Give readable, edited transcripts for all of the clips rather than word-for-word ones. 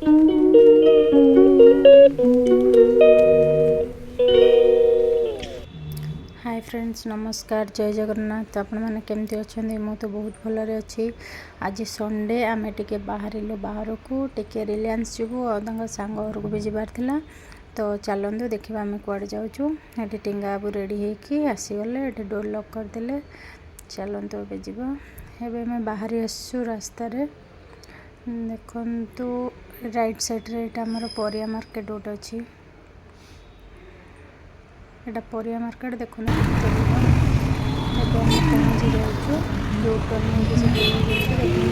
Hi friends नमस्कार जय जगन्नाथ आपण मैंने केमती अच्छा मु तो बहुत भलरे अच्छी। आज संडे आम टे बाहर बाहर को टे रिलायंस जीवु और सांग घर को भी जबार था। तो चलतु देखा आम कड़े जाऊँ। ये टिंगा बाबू रेडी होकी आसीगले ये डोर लॉक करदे। चलतु ए एवं आम बाहरी आसु रास्त देखु राइट साइड्रे यहाँ आमर परिया मार्केट गोटे अच्छी। यहाँ परिया मार्केट देखो पहुँची जाऊँ यूटर्न देखते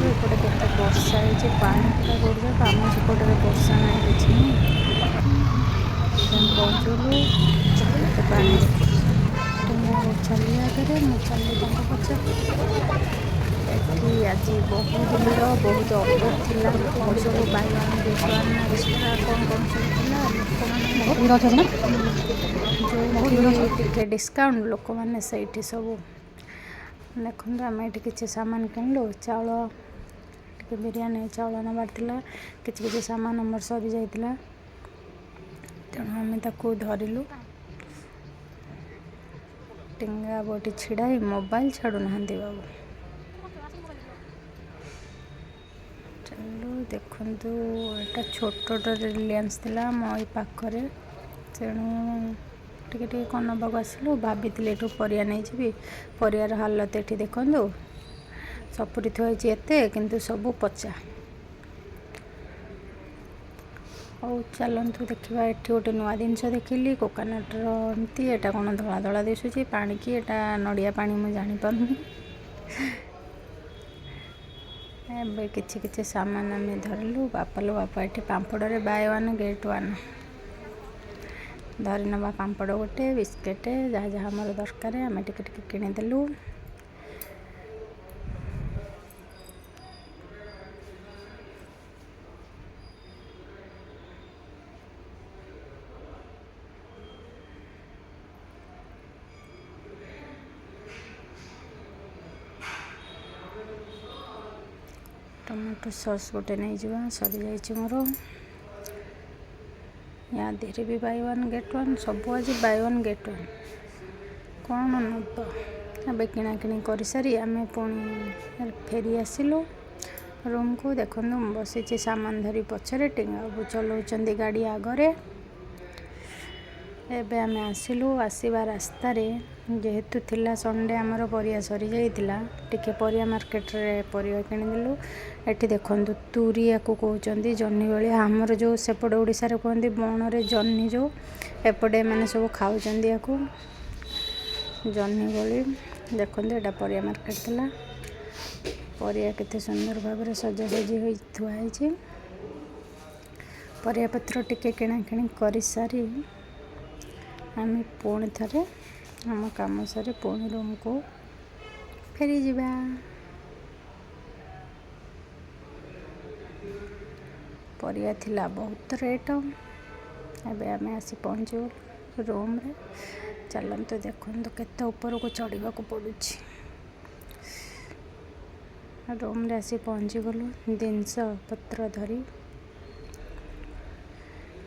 एपटे के वर्षा हो पानी पूरा रोड जाक आम सेपटे वर्षा ना कि पहुँचलु पानी चली आगे मुझे पचा आज बहुत भीड़ बहुत अफर था सब बैगन बेगन एक्सट्रा कौन कौन सब जो डिस्काउंट लोक मैंने से सब देखते आम ये किसी सामान किणलु चाउल टे बिरयानी चाउल नबार कि सामान आमर सरी जाता तेणु आम धरलु। टिंगा बोटी छिड़ाई मोबाइल छाड़ू ना बाबू चलो देखु यहाँ छोट रिलायंस थी मो पाखे तेणु टे कौन नवाक आसलु भाभी ये परिया नहीं जी परियार हालत ये देखु सपुरी थुआई किंतु सब पचा। और चलतु देखा ये गोटे नुआ जिनस देखिली कोकोनट रमती यहाँ कौन धला धला दिशुची पानी की यहाँ नड़िया पानी मुझे जापार किछि सामान आम धरलु बापा लो बापा ये पापड़ बाय वन गेट वन धरी नवा पापड़ गोटे बिस्केट जहाँ जहाँ आमर दरकार आम टिके किनीदेलु। टमाटो सॉस गोटे नहीं जा सरी जाइए मोर या देरी भी बाय वन गेट वन सब आज बाय वन गेट वन कौन नब किणा किणी कर सारी आम पुणी फेरी आसिलु रूम को देखु बसी सामान धरी पछरे टिंगा बाबू चलाउछंदी गाड़ी आगरे। एबे आम आसिलु आसवा रास्तार जेहेतु थिला संडे आमर परिया सरी जाइतिला टिके परिया मार्केट रे परिया किणिदेलु। एठी देखंतु तुरी या को कहउचंदी जन्नी बेले आमर जो सेपट ओडिसा रे कहंदी बण रे जन्नी जो एपटे माने सब खाउचंदी या को जन्नी बेले देखंतु एटा परिया मार्केट थिला। परिया केते सुंदर भाव रे सजा सजी होई थुआई छी। परिया पत्र टिके किणा किणी करि सारी आम पुणी थे आम कम सारी पुणी रूम को फेरी जीवा। परिया थिला बहुत रेट एबे आम आसी पहुँचू रूम रे। चलते देखु केते ऊपर को चढ़ा को पड़ुछि। रूम रे आसी पहुँची गलु जिनस पत्र धरी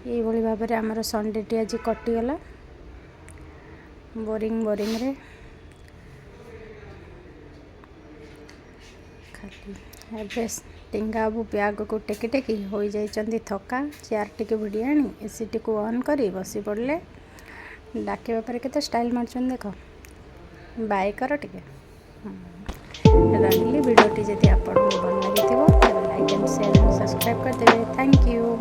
ये भाव में आमर संडे टी आज कटिगला बोरिंग बोरिंग रे खाली एबे टिंगा बाबू बैग को टेकी टेकी हो जाइछंदी थका चेयर टिके भिड़ी आनी एसी टी को ऑन करी बसी पड़ले डाके बापर केते स्टाइल मारछन देख बाय कर टिके रहिली वीडियो टी जदि आपन भल लागिथिबो like and share and subscribe कर देबे। Thank you.